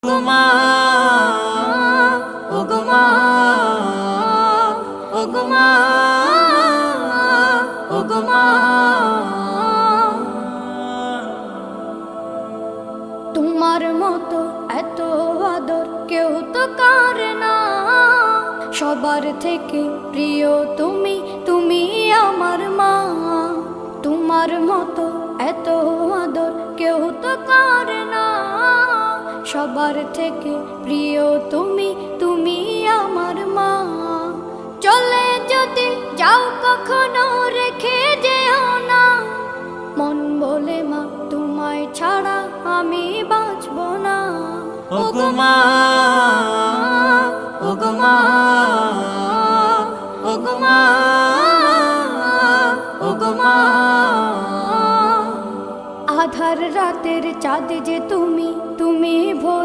ওগো মা, ওগো মা, ওগো মা। তোমার মতো এত আদর কেউ তো করে না, সবার থেকে প্রিয় তুমি, তুমি আমার মা। তোমার মতো এত আদর কেউ তো করে না, সবার থেকে প্রিয় তুমি, তুমি আমার মা। চলে যদি যাও কখনো রেখে যেও না, মন বলে মা তোমায় ছাড়া আমি বাঁচব না। ওগো মা, ওগো মা, ওগো মা, ওগো মা। আধার রাতের চাঁদ যে তুমি, তুমি ভোর